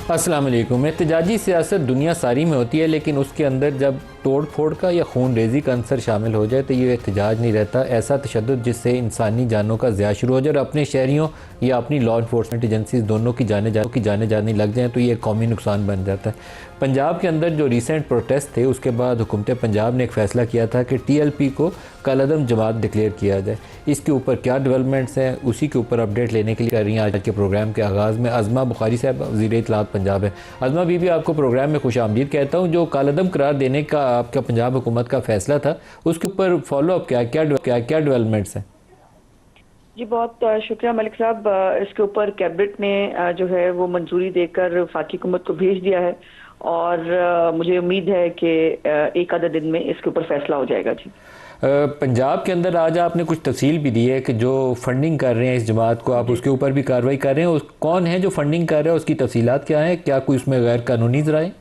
अस्सलाम वालेकुम। एहतजाजी सियासत दुनिया सारी में होती है, लेकिन उसके अंदर जब तोड़ फोड़ का या खून रेजी का अंसर शामिल हो जाए तो ये एहतजाज नहीं रहता। ऐसा तशद्दुद जिससे इंसानी जानों का ज़िया शुरू हो जाए और अपने शहरियों या अपनी लॉ इन्फोर्समेंट एजेंसीज दोनों की जाने जाने लग जाएँ तो ये कौमी नुकसान बन जाता है। पंजाब के अंदर जो रिसेंट प्रोटेस्ट थे उसके बाद हुकूमत पंजाब ने एक फ़ैसला किया था कि TLP को कलअदम जमात डिक्लेयर किया जाए। इसके ऊपर क्या डेवलपमेंट्स हैं उसी के ऊपर अपडेट लेने के लिए कर रही हैं आज के प्रोग्राम के आगाज़ में अज़मा बुखारी साहब, वज़ीर इत्तलात पंजाब है। अज़मा बीबी, आपको प्रोग्राम में खुश आमदीद कहता हूँ। जो कलअदम करार देने का आपका पंजाब हुकूमत का फ़ैसला था उसके ऊपर फॉलो अप क्या डेवलपमेंट्स हैं? जी बहुत शुक्रिया मलिक साहब। इसके ऊपर कैबिनेट ने जो है वो मंजूरी देकर वफाकी हुकूमत को भेज दिया है और मुझे उम्मीद है कि एक आधा दिन में इसके ऊपर फैसला हो जाएगा। जी पंजाब के अंदर आज आपने कुछ तफसील भी दी है कि जो फंडिंग कर रहे हैं इस जमात को, आप उसके ऊपर भी कार्रवाई कर रहे हैं। कौन है जो फंडिंग कर रहा है, उसकी तफसीलात क्या है? क्या कोई उसमें गैर कानूनी ज़राए?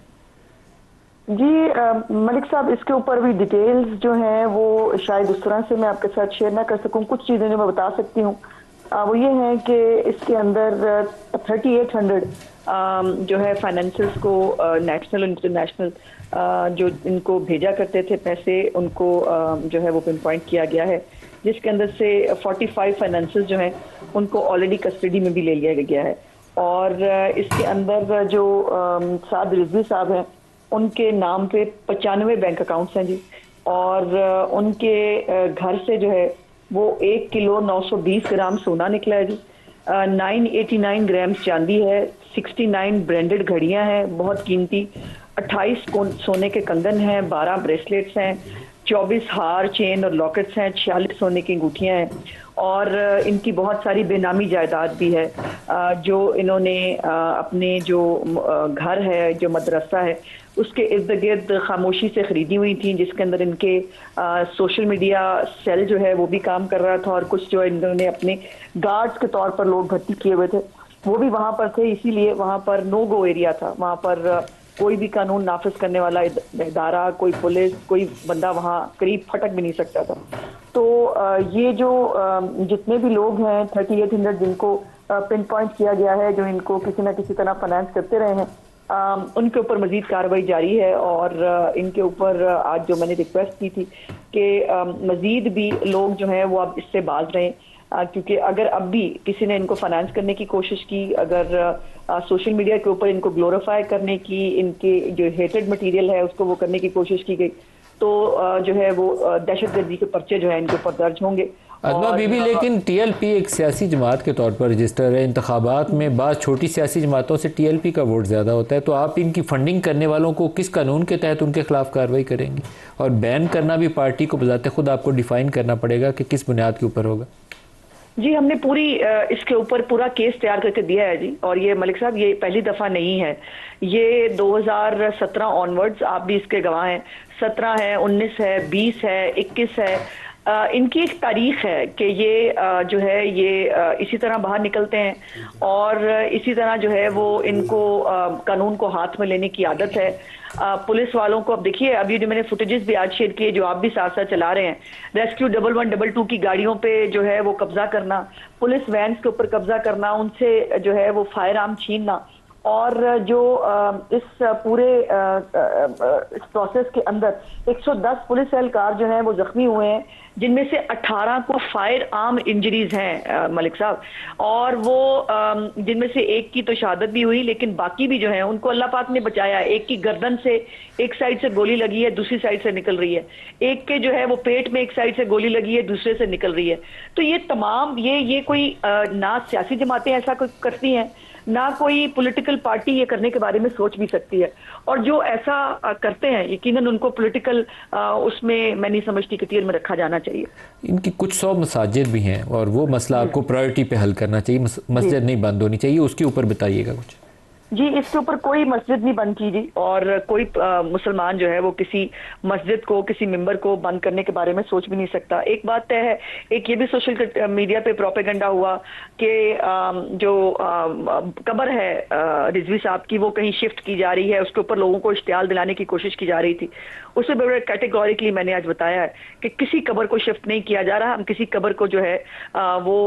जी मलिक साहब, इसके ऊपर भी डिटेल्स जो हैं वो शायद उस तरह से मैं आपके साथ शेयर ना कर सकूं। कुछ चीज़ें जो मैं बता सकती हूँ वो ये है कि इसके अंदर 3800 जो है फाइनेंसेस को नेशनल और इंटरनेशनल जो इनको भेजा करते थे पैसे, उनको जो है वो पिन पॉइंट किया गया है, जिसके अंदर से 45 फाइनेंसेस जो हैं उनको ऑलरेडी कस्टडी में भी ले लिया गया है। और इसके अंदर जो साद रिजवी साहब हैं उनके नाम पे 95 बैंक अकाउंट्स हैं जी। और उनके घर से जो है वो 1 किलो 920 ग्राम सोना निकला है जी। 989 ग्राम चांदी है, 69 ब्रांडेड घड़ियां हैं बहुत कीमती, 28 सोने के कंगन हैं, 12 ब्रेसलेट्स हैं, 24 हार, चेन और लॉकेट्स हैं, 46 सोने की अंगूठियां हैं। और इनकी बहुत सारी बेनामी जायदाद भी है जो इन्होंने अपने जो घर है, जो मदरसा है, उसके इर्द गिर्द खामोशी से खरीदी हुई थी, जिसके अंदर इनके सोशल मीडिया सेल जो है वो भी काम कर रहा था और कुछ जो इन्होंने अपने गार्ड्स के तौर पर लोग भर्ती किए हुए थे वो भी वहां पर थे। इसीलिए वहां पर नो गो एरिया था, वहां पर कोई भी कानून नाफिज करने वाला इदारा, कोई पुलिस, कोई बंदा वहां करीब फटक भी नहीं सकता था। तो ये जो जितने भी लोग हैं 3800 जिनको पिन पॉइंट किया गया है, जो इनको किसी ना किसी तरह फाइनेंस करते रहे हैं, उनके ऊपर मजीद कार्रवाई जारी है। और इनके ऊपर आज जो मैंने रिक्वेस्ट की थी कि मजीद भी लोग जो हैं वो अब इससे बाज रहें, क्योंकि अगर अब भी किसी ने इनको फाइनेंस करने की कोशिश की, अगर सोशल मीडिया के ऊपर इनको ग्लोरीफाई करने की, इनके जो हेटेड मटेरियल है उसको वो करने की कोशिश की गई, तो जो है वो दहशतगर्दी के पर्चे जो है इनके ऊपर दर्ज होंगे। अज़मा बीबी, लेकिन TLP एक सियासी जमात के तौर पर रजिस्टर है। इंतखाबात में बाद छोटी सियासी जमातों से TLP का वोट ज़्यादा होता है, तो आप इनकी फंडिंग करने वालों को किस कानून के तहत उनके खिलाफ कार्रवाई करेंगी? और बैन करना भी पार्टी को बजाते खुद आपको डिफाइन करना पड़ेगा कि किस बुनियाद के ऊपर होगा। जी हमने पूरी इसके ऊपर पूरा केस तैयार करके दिया है जी। और ये मलिक साहब ये पहली दफा नहीं है, ये 2017 ऑनवर्ड्स आप भी इसके गवाह हैं। 17 है, 19 है, 20 है, 21 है। इनकी एक तारीख है कि ये जो है ये इसी तरह बाहर निकलते हैं और इसी तरह जो है वो इनको कानून को हाथ में लेने की आदत है। पुलिस वालों को अब देखिए, अभी जो मैंने फुटेजेस भी आज शेयर किए जो आप भी साथ साथ चला रहे हैं, रेस्क्यू 1122 की गाड़ियों पे जो है वो कब्जा करना, पुलिस वैन्स के ऊपर कब्जा करना, उनसे जो है वो फायर आर्म छीनना, और जो इस पूरे इस प्रोसेस के अंदर 110 पुलिस एहलकार जो हैं वो जख्मी हुए हैं, जिनमें से 18 को फायर आर्म इंजरीज हैं मलिक साहब। और वो जिनमें से एक की तो शहादत भी हुई, लेकिन बाकी भी जो है उनको अल्लाह पाक ने बचाया। एक की गर्दन से एक साइड से गोली लगी है, दूसरी साइड से निकल रही है। एक के जो है वो पेट में एक साइड से गोली लगी है, दूसरे से निकल रही है। तो ये तमाम ये कोई ना सियासी जमातें ऐसा करती हैं, ना कोई पॉलिटिकल पार्टी ये करने के बारे में सोच भी सकती है। और जो ऐसा करते हैं यकीनन उनको पॉलिटिकल उसमें मैं नहीं समझती कि टियर में रखा जाना चाहिए। इनकी कुछ 100 मसाजिद भी हैं और वो मसला आपको प्रायोरिटी पे हल करना चाहिए, मस्जिद नहीं बंद होनी चाहिए, उसके ऊपर बताइएगा कुछ। जी इसके ऊपर कोई मस्जिद नहीं बंद की जी, और कोई मुसलमान जो है वो किसी मस्जिद को, किसी मेंबर को बंद करने के बारे में सोच भी नहीं सकता। एक बात तय है, एक ये भी सोशल मीडिया पे प्रोपेगेंडा हुआ कि जो कब्र है रिजवी साहब की वो कहीं शिफ्ट की जा रही है, उसके ऊपर लोगों को इश्तियाल दिलाने की कोशिश की जा रही थी। उसमें बड़े कैटेगोरिकली मैंने आज बताया है कि किसी कब्र को शिफ्ट नहीं किया जा रहा। हम किसी कब्र को जो है वो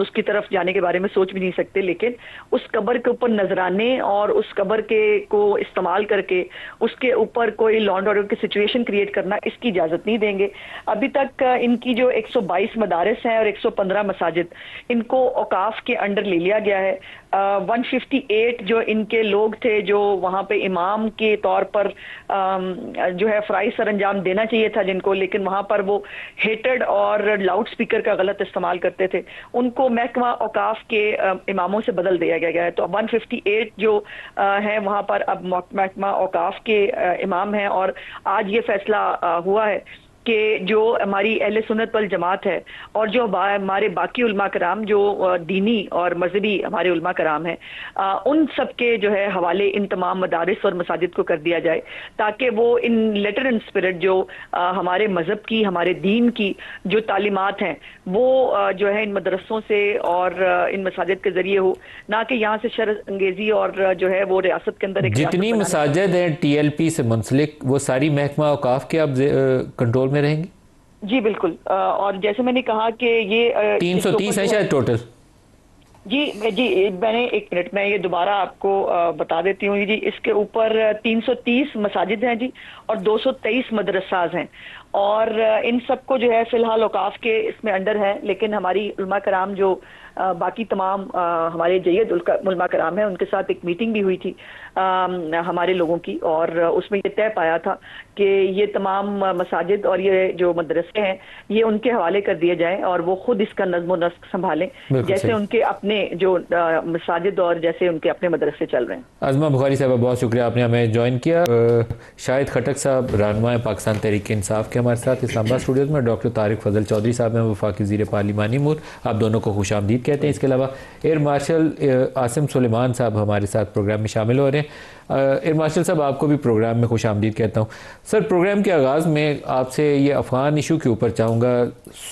उसकी तरफ जाने के बारे में सोच भी नहीं सकते, लेकिन उस कब्र के ऊपर नजराने गिराने और उस कब्र के को इस्तेमाल करके उसके ऊपर कोई लॉ एंड ऑर्डर की सिचुएशन क्रिएट करना, इसकी इजाजत नहीं देंगे। अभी तक इनकी जो 122 मदारिस हैं और 115 मसाजिद, इनको औकाफ के अंडर ले लिया गया है। 158 जो इनके लोग थे जो वहां पे इमाम के तौर पर जो है फराइज सर अंजाम देना चाहिए था जिनको, लेकिन वहां पर वो हेटेड और लाउड स्पीकर का गलत इस्तेमाल करते थे, उनको महकमा औकाफ के इमामों से बदल दिया गया है। तो 158 जो है वहां पर अब महकमा औकाफ के इमाम हैं। और आज ये फैसला हुआ है कि जो हमारी अहले सुन्नत वल जमात है और जो हमारे बाकी उलमा कराम जो दीनी और मजहबी हमारे उलमा कराम हैं, उन सब के जो है हवाले इन तमाम मदारिस और मसाजिद को कर दिया जाए, ताकि वो इन लेटर एंड स्पिरिट जो हमारे मजहब की, हमारे दीन की जो तालीमात हैं, वो जो है इन मदरसों से और इन मसाजिद के जरिए हो, ना कि यहाँ से शर अंगेजी और जो है वो रियासत के अंदर जितनी मसाजिद हैं TLP से मुंसलिक, वो सारी महकमा औकाफ के अब कंट्रोल में रहेंगी? जी बिल्कुल। और जैसे मैंने कहा कि ये 330 है शायद टोटल। जी मैंने एक मिनट में ये दोबारा आपको बता देती हूँ जी। इसके ऊपर 330 मसाजिद हैं जी और 223 मदरसाज हैं, और इन सबको जो है फिलहाल औकाफ के इसमें अंडर है। लेकिन हमारी उलमा कराम जो बाकी तमाम हमारे जय्यद उलमा कराम हैं, उनके साथ एक मीटिंग भी हुई थी हमारे लोगों की, और उसमें ये तय पाया था कि ये तमाम मसाजिद और ये जो मदरसे हैं ये उनके हवाले कर दिए जाएं और वो खुद इसका नज़्म नस्क संभालें, जैसे उनके अपने जो मसाजिद और जैसे उनके अपने मदरसे चल रहे हैं। आज़मा बुखारी साहब, बहुत शुक्रिया आपने हमें ज्वाइन किया। शाहिद खटक साहब रहनुमा पाकिस्तान तहरीक इंसाफ के हमारे साथ इस्लामाबाद स्टूडियोज में, डॉक्टर तारिक फजल चौधरी साहब हैं वफाकी वज़ीर पार्लिमानी अमूर, आप दोनों को खुशामदीद कहते हैं। इसके अलावा एयर मार्शल आसिम सुलेमान साहब हमारे साथ प्रोग्राम में शामिल हो रहे हैं। एयर मार्शल साहब, आपको भी प्रोग्राम में खुशामदीद कहता हूँ। सर, प्रोग्राम के आगाज़ में आपसे ये अफ़गान इशू के ऊपर चाहूँगा।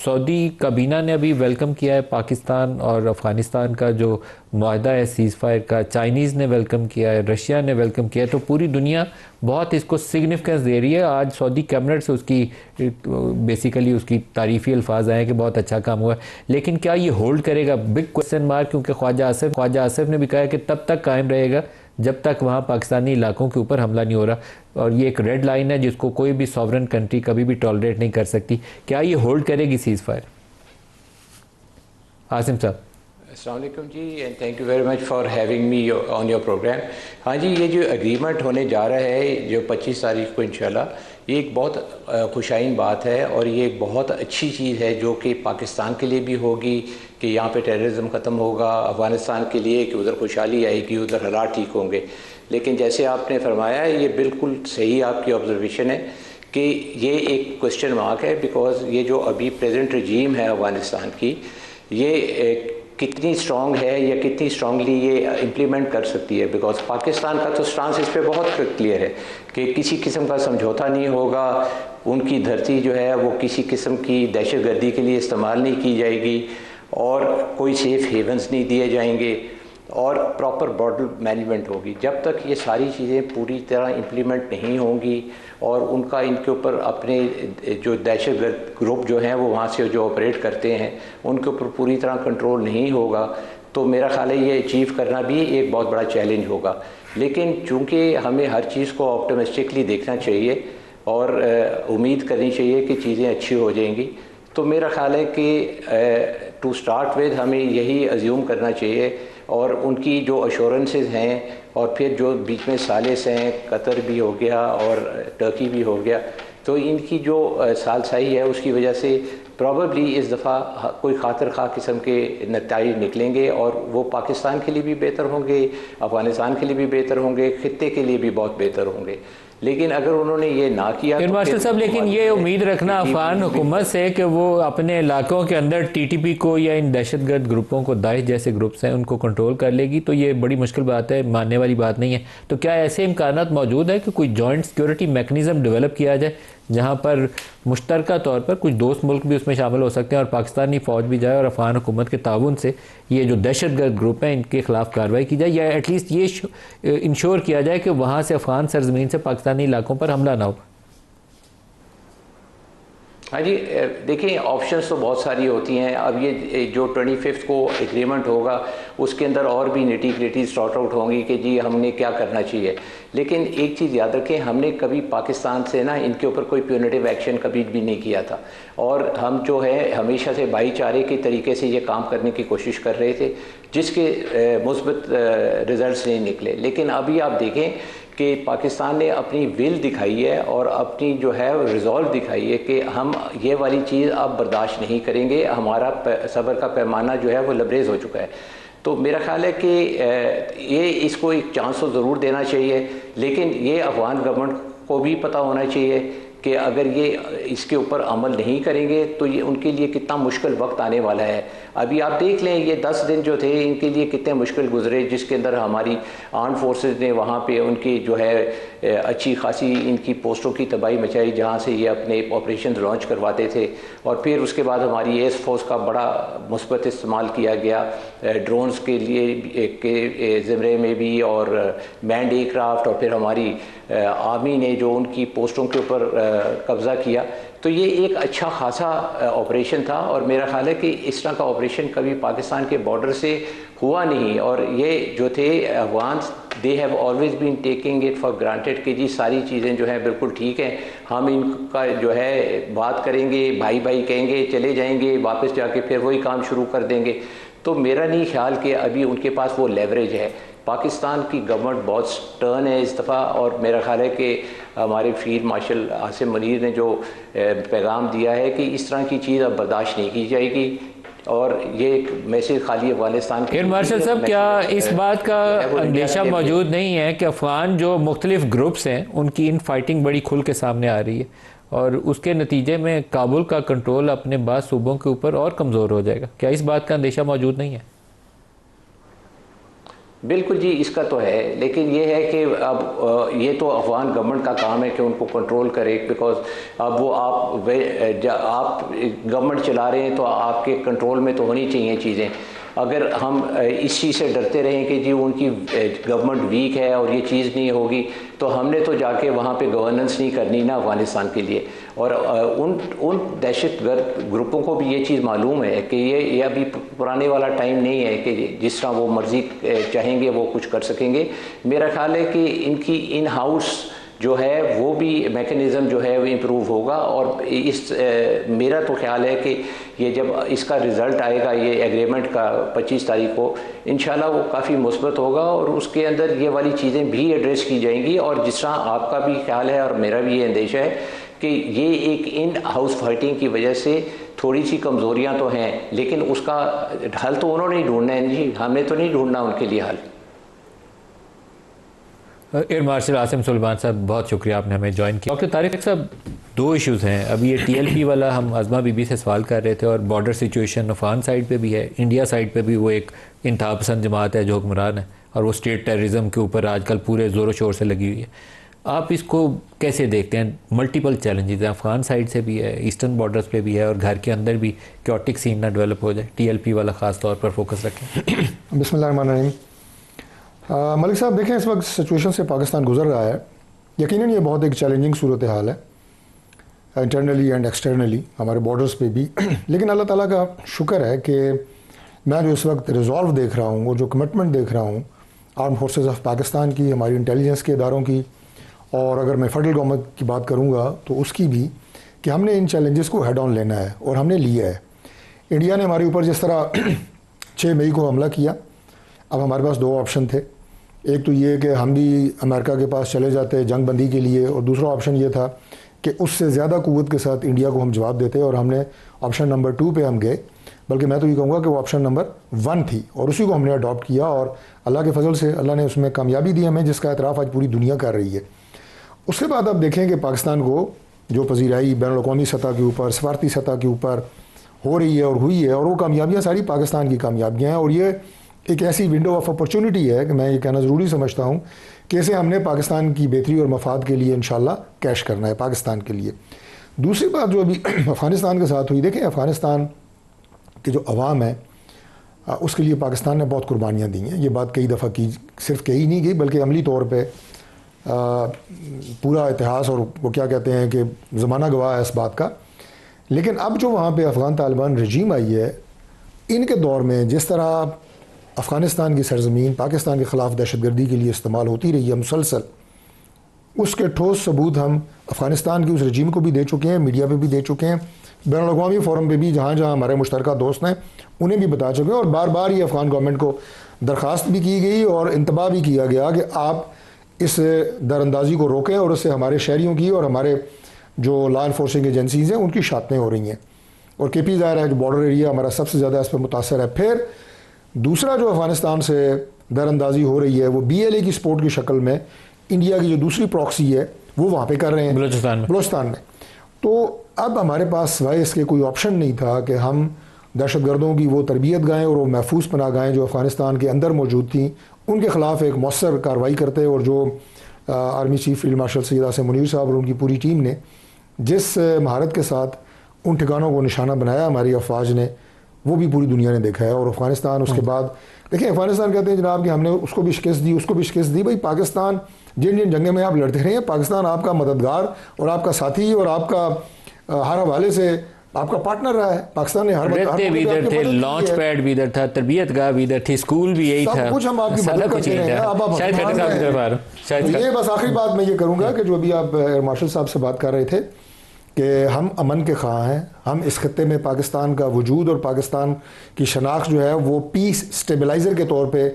सऊदी काबीना ने अभी वेलकम किया है पाकिस्तान और अफ़गानिस्तान का जो मुआहदा है सीज़ फायर का, चाइनीज़ ने वेलकम किया है, रशिया ने वेलकम किया है, तो पूरी दुनिया बहुत इसको सिग्निफिकेंस दे रही है। आज सऊदी कैबिनेट से उसकी बेसिकली उसकी तारीफ़ी अल्फाज आए कि बहुत अच्छा काम हुआ है, लेकिन क्या ये होल्ड करेगा? बिग क्वेश्चन मार्क, क्योंकि ख्वाजा आसिफ ने भी कहा कि तब तक कायम रहेगा जब तक वहाँ पाकिस्तानी इलाकों के ऊपर हमला नहीं हो रहा, और ये एक रेड लाइन है जिसको कोई भी सॉवरन कंट्री कभी भी टॉलरेट नहीं कर सकती। क्या ये होल्ड करेगी सीज़ फायर? आसिम साहब। अस्सलाम वालेकुम जी, and thank you very much for having me on your programme. हाँ जी, ये जो एग्रीमेंट होने जा रहा है जो 25 तारीख को इंशाल्लाह, ये एक बहुत खुशाइन बात है और ये एक बहुत अच्छी चीज़ है जो कि पाकिस्तान के लिए भी होगी कि यहाँ पे टेररिज्म ख़त्म होगा, अफ़गानिस्तान के लिए कि उधर खुशहाली आएगी, उधर हालात ठीक होंगे। लेकिन जैसे आपने फरमाया, ये बिल्कुल सही आपकी ऑब्जर्वेशन है कि ये एक क्वेश्चन मार्क है, बिकॉज ये जो अभी प्रेजेंट रजीम है अफ़गानिस्तान की, ये कितनी स्ट्रॉन्ग है या कितनी स्ट्रांगली ये इम्प्लीमेंट कर सकती है। बिकॉज पाकिस्तान का तो स्टांस इस पे बहुत क्लियर है कि किसी किस्म का समझौता नहीं होगा, उनकी धरती जो है वो किसी किस्म की दहशतगर्दी के लिए इस्तेमाल नहीं की जाएगी और कोई सेफ हेवन्स नहीं दिए जाएंगे और प्रॉपर बॉर्डर मैनेजमेंट होगी। जब तक ये सारी चीज़ें पूरी तरह इम्प्लीमेंट नहीं होंगी और उनका इनके ऊपर अपने जो दहशतगर्द ग्रुप जो हैं वो वहाँ से जो ऑपरेट करते हैं उनके ऊपर पूरी तरह कंट्रोल नहीं होगा, तो मेरा ख्याल है ये अचीव करना भी एक बहुत बड़ा चैलेंज होगा। लेकिन चूँकि हमें हर चीज़ को ऑप्टिमिस्टिकली देखना चाहिए और उम्मीद करनी चाहिए कि चीज़ें अच्छी हो जाएंगी, तो मेरा ख्याल है कि टू स्टार्ट विद हमें यही अज्यूम करना चाहिए और उनकी जो अश्योरेंसेस हैं और फिर जो बीच में सालिस हैं, कतर भी हो गया और टर्की भी हो गया, तो इनकी जो सालसाई है उसकी वजह से प्रॉबेबली इस दफ़ा कोई खातिर खा किस्म के नतीजे निकलेंगे और वो पाकिस्तान के लिए भी बेहतर होंगे, अफ़गानिस्तान के लिए भी बेहतर होंगे, खित्ते के लिए भी बहुत बेहतर होंगे। लेकिन अगर उन्होंने ये ना किया तो मार्शल साहब, लेकिन ये उम्मीद रखना अफगान हुकूमत से कि वो अपने इलाकों के अंदर TTP को या इन दहशतगर्द ग्रुपों को, दाइश जैसे ग्रुप्स हैं, उनको कंट्रोल कर लेगी, तो ये बड़ी मुश्किल बात है, मानने वाली बात नहीं है। तो क्या ऐसे इम्कानात मौजूद है कि कोई जॉइंट सिक्योरिटी मैकेनिज़्म डेवलप किया जाए जहाँ पर मुश्तरका तौर पर कुछ दोस्त मुल्क भी उसमें शामिल हो सकते हैं और पाकिस्तानी फ़ौज भी जाए और अफ़गान हुकूमत के ताउन से ये जो दहशतगर्द ग्रुप हैं इनके ख़िलाफ़ कार्रवाई की जाए, या एटलीस्ट ये इंश्योर किया जाए कि वहाँ से अफ़गान सरजमीन से पाकिस्तानी इलाकों पर हमला ना हो? हाँ जी, देखिए ऑप्शंस तो बहुत सारी होती हैं। अब ये जो 25 को एग्रीमेंट होगा उसके अंदर और भी निटी ग्रिटी सॉर्ट आउट होंगी कि जी हमने क्या करना चाहिए। लेकिन एक चीज़ याद रखें, हमने कभी पाकिस्तान से ना इनके ऊपर कोई प्यूनिटिव एक्शन कभी भी नहीं किया था, और हम जो है हमेशा से भाईचारे के तरीके से ये काम करने की कोशिश कर रहे थे, जिसके मुस्बत रिजल्ट्स नहीं निकले। लेकिन अभी आप देखें कि पाकिस्तान ने अपनी विल दिखाई है और अपनी जो है रिजॉल्व दिखाई है कि हम ये वाली चीज़ अब बर्दाश्त नहीं करेंगे, हमारा सब्र का पैमाना जो है वो लबरेज हो चुका है। तो मेरा ख्याल है कि ये इसको एक चांस तो ज़रूर देना चाहिए, लेकिन ये अफगान गवर्नमेंट को भी पता होना चाहिए कि अगर ये इसके ऊपर अमल नहीं करेंगे तो ये उनके लिए कितना मुश्किल वक्त आने वाला है। अभी आप देख लें ये 10 दिन जो थे इनके लिए कितने मुश्किल गुजरे, जिसके अंदर हमारी आर्म फोर्सेस ने वहाँ पे उनकी जो है अच्छी खासी इनकी पोस्टों की तबाही मचाई, जहाँ से ये अपने ऑपरेशन लॉन्च करवाते थे। और फिर उसके बाद हमारी एयर फोर्स का बड़ा मुस्बत इस्तेमाल किया गया ड्रोन्स के लिए के ज़मरे में भी, और मैंड एयरक्राफ्ट, और फिर हमारी आर्मी ने जो उनकी पोस्टों के ऊपर कब्ज़ा किया। तो ये एक अच्छा खासा ऑपरेशन था, और मेरा ख्याल है कि इस तरह का ऑपरेशन कभी पाकिस्तान के बॉर्डर से हुआ नहीं। और ये जो थे Afghan, they have always been taking it for granted कि जी सारी चीज़ें जो हैं बिल्कुल ठीक हैं, हम इनका जो है बात करेंगे, भाई भाई कहेंगे, चले जाएंगे, वापस जाके फिर वही काम शुरू कर देंगे। तो मेरा नहीं ख्याल कि अभी उनके पास वो लेवरेज है। पाकिस्तान की गवर्नमेंट बहुत स्टर्न है इस दफ़ा, और मेरा ख्याल है कि हमारे फील्ड मार्शल आसिम मुनीर ने जो पैगाम दिया है कि इस तरह की चीज़ अब बर्दाश्त नहीं की जाएगी, और ये एक मैसेज खाली अफगानिस्तान के फील्ड मार्शल साहब, क्या इस बात का अंदेशा मौजूद नहीं है कि अफगान जो मुख्तलिफ ग्रुप्स हैं उनकी इन फाइटिंग बड़ी खुल के सामने आ रही है, और उसके नतीजे में काबुल का कंट्रोल अपने बाद सूबों के ऊपर और कमज़ोर हो जाएगा? क्या इस बात का अंदेशा मौजूद नहीं है? बिल्कुल जी, इसका तो है, लेकिन ये है कि अब ये तो अफगान गवर्नमेंट का काम है कि उनको कंट्रोल करे, बिकॉज अब वो आप गवर्नमेंट चला रहे हैं तो आपके कंट्रोल में तो होनी चाहिए चीज़ें। अगर हम इस चीज़ से डरते रहें कि जी उनकी गवर्नमेंट वीक है और ये चीज़ नहीं होगी, तो हमने तो जाके वहाँ पे गवर्नेंस नहीं करनी ना अफगानिस्तान के लिए। और उन दहशतगर्द ग्रुपों को भी ये चीज़ मालूम है कि ये अभी पुराने वाला टाइम नहीं है कि जिस तरह वो मर्ज़ी चाहेंगे वो कुछ कर सकेंगे। मेरा ख्याल है कि इनकी इन हाउस जो है वो भी मैकेनिज़्म जो है वो इम्प्रूव होगा, और मेरा तो ख्याल है कि ये जब इसका रिज़ल्ट आएगा ये एग्रीमेंट का 25 तारीख को, इंशाल्लाह वो काफ़ी मुस्बत होगा, और उसके अंदर ये वाली चीज़ें भी एड्रेस की जाएंगी। और जिस तरह आपका भी ख्याल है और मेरा भी ये अंदेशा है कि ये एक इन हाउस फाइटिंग की वजह से थोड़ी सी कमज़ोरियाँ तो हैं, लेकिन उसका हल तो उन्होंने ही ढूंढना है जी, हमने तो नहीं ढूंढना उनके लिए हल। एयर मार्शल आसिम सुलेमान साहब, बहुत शुक्रिया आपने हमें ज्वाइन किया। डॉक्टर तारिक साहब, 2 इश्यूज़ हैं। अभी ये TLP वाला हम अज़मा बीबी से सवाल कर रहे थे, और बॉर्डर सिचुएशन अफगान साइड पे भी है, इंडिया साइड पे भी वो एक इंतहा पसंद जमात है जो हुक्मरान है, और वो स्टेट टेररिज्म के ऊपर आजकल पूरे ज़ोर शोर से लगी हुई है। आप इसको कैसे देखते हैं? मल्टीपल चैलेंजेस हैं, अफगान साइड से भी है, ईस्टर्न बॉर्डर्स पे भी है, और घर के अंदर भी क्योटिक सीन ना डेवलप हो जाए। TLP वाला ख़ास तौर पर फोकस रखें। बिस्मिल्लाहिर्रहमानिर्रहीम। मलिक साहब, देखें इस वक्त सिचुएशन से पाकिस्तान गुजर रहा है, यकीनन ये बहुत एक चैलेंजिंग सूरत हाल है इंटरनली एंड एक्सटर्नली हमारे बॉर्डर्स पे भी। लेकिन अल्लाह ताला का शुक्र है कि मैं जो इस वक्त रिजॉल्व देख रहा हूँ, वो जो कमिटमेंट देख रहा हूँ आर्म फोर्सेस ऑफ पाकिस्तान की, हमारी इंटेलिजेंस के इदारों की, और अगर मैं फेडरल गवर्नमेंट की बात करूँगा तो उसकी भी, कि हमने इन चैलेंजेस को हेड ऑन लेना है, और हमने लिया है। इंडिया ने हमारे ऊपर जिस तरह 6 मई को हमला किया, अब हमारे पास 2 ऑप्शन थे। एक तो ये कि हम भी अमेरिका के पास चले जाते जंग बंदी के लिए, और दूसरा ऑप्शन ये था कि उससे ज़्यादा क़ुव्वत के साथ इंडिया को हम जवाब देते, और हमने ऑप्शन नंबर 2 पे हम गए। बल्कि मैं तो ये कहूँगा कि वो ऑप्शन नंबर 1 थी, और उसी को हमने अडॉप्ट किया, और अल्लाह के फजल से अल्लाह ने उसमें कामयाबी दी हमें, जिसका एतराफ़ आज पूरी दुनिया कर रही है। उसके बाद आप देखें कि पाकिस्तान को जो पजीराई बैनुल-अक़वामी सतह के ऊपर, सफारती सतह के ऊपर हो रही है और हुई है, और वो कामयाबियाँ सारी पाकिस्तान की कामयाबियाँ हैं। और ये एक ऐसी विंडो ऑफ अपॉर्चुनिटी है कि मैं ये कहना ज़रूरी समझता हूँ कि इसे हमने पाकिस्तान की बेहतरी और मफाद के लिए इंशाल्लाह कैश करना है पाकिस्तान के लिए। दूसरी बात जो अभी अफ़गानिस्तान के साथ हुई, देखें अफ़गानिस्तान के जो अवाम है उसके लिए पाकिस्तान ने बहुत कुर्बानियाँ दी हैं। ये बात कई दफ़ा की, सिर्फ कही नहीं गई बल्कि अमली तौर पर पूरा इतिहास और वो क्या कहते हैं कि ज़माना गवाह है इस बात का। लेकिन अब जो वहाँ पे अफ़गान तालिबान रजीम आई है, इनके दौर में जिस तरह अफ़गानिस्तान की सरजमीन पाकिस्तान के ख़िलाफ़ दहशतगर्दी के लिए इस्तेमाल होती रही है मुसलसल, उसके ठोस सबूत हम अफ़गानिस्तान की उस रजीम को भी दे चुके हैं, मीडिया पे भी दे चुके हैं, बैनुल अक़वामी फ़ोरम पे भी जहाँ जहाँ हमारे मुश्तरका दोस्त हैं उन्हें भी बता चुके हैं, और बार बार ये अफ़गान गवर्नमेंट को दरख्वास्त भी की गई और इंतबा भी किया गया कि आप इस दरअंदाजी को रोकें और उससे हमारे शहरियों की और हमारे जो लॉ इन्फोर्सिंग एजेंसीज़ हैं उनकी शातें हो रही हैं। और KP ज़ाहिर है जो बॉर्डर एरिया हमारा सबसे ज़्यादा इस पर मुतासर है। फिर दूसरा जो अफ़गानिस्तान से दरअंदाजी हो रही है वो BLA की सपोर्ट की शक्ल में इंडिया की जो दूसरी प्रॉक्सी है वो वहाँ पे कर रहे हैं बलूचिस्तान में। तो अब हमारे पास सिवाय इसके कोई ऑप्शन नहीं था कि हम दहशतगर्दों की वो तरबियत गाएँ और वो महफूज पनाह गाएँ जो अफ़गानिस्तान के अंदर मौजूद थी, उनके ख़िलाफ़ एक मौसर कार्रवाई करते। और जो army chief field marshal Syed Asim Munir साहब और उनकी पूरी टीम ने जिस महारत के साथ उन ठिकानों को निशाना बनाया हमारी अफवाज ने, वो भी पूरी दुनिया ने देखा है। और अफ़गानिस्तान उसके बाद देखिए, अफ़गानिस्तान कहते हैं जनाब कि हमने उसको भी शिकस्त दी, उसको भी शिकस्त दी। भाई पाकिस्तान जिन जिन जंगे में आप लड़ते रहे हैं, पाकिस्तान आपका मददगार और आपका साथी और आपका हर हवाले से आपका पार्टनर रहा है। पाकिस्तान ने रहते भी इधर थे, लॉन्च पैड भी इधर था, तरबियत गाह भी इधर थी, स्कूल भी यही था, कुछ हम आपकी मदद करते रहे हैं। अब शायद ये बस आखिरी बात मैं ये करूँगा कि जो अभी आप एयर मार्शल साहब से बात कर रहे थे कि हम अमन के ख़्वाह हैं, हम इस खत्ते में पाकिस्तान का वजूद और पाकिस्तान की शनाख्त जो है वो पीस स्टेबलाइज़र के तौर पे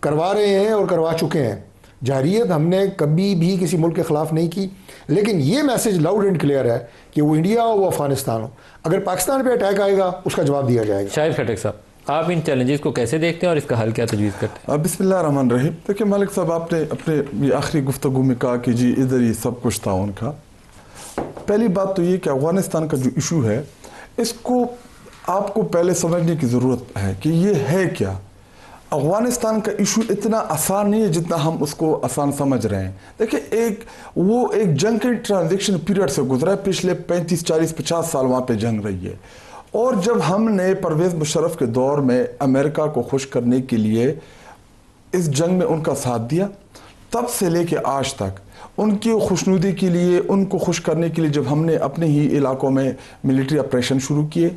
करवा रहे हैं और करवा चुके हैं। जाहिरियत हमने कभी भी किसी मुल्क के ख़िलाफ़ नहीं की, लेकिन ये मैसेज लाउड एंड क्लियर है कि वो इंडिया हो वो अफ़गानिस्तान हो, अगर पाकिस्तान पे अटैक आएगा उसका जवाब दिया जाएगा। शाहिद खटक साहब, आप इन चैलेंजेस को कैसे देखते हैं और इसका हल क्या तजवीज़ करते हैं? बिस्मिल्लाहिर्रहमानिर्रहीम। देखिए मलिक साहब, आपने अपने आखिरी गुफ्तगू में कहा कि जी इधर ही सब कुछ था उनका। पहली बात तो ये कि अफ़गानिस्तान का जो इशू है इसको आपको पहले समझने की ज़रूरत है कि ये है क्या। अफ़गानिस्तान का इशू इतना आसान नहीं है जितना हम उसको आसान समझ रहे हैं। देखिए वो एक जंग के ट्रांजिशन पीरियड से गुजरा है, पिछले 35, 40, 50 साल वहाँ पे जंग रही है। और जब हमने परवेज़ मुशर्रफ के दौर में अमेरिका को खुश करने के लिए इस जंग में उनका साथ दिया, तब से लेके आज तक उनकी खुशनुदी के लिए, उनको खुश करने के लिए जब हमने अपने ही इलाकों में मिलिट्री ऑपरेशन शुरू किए।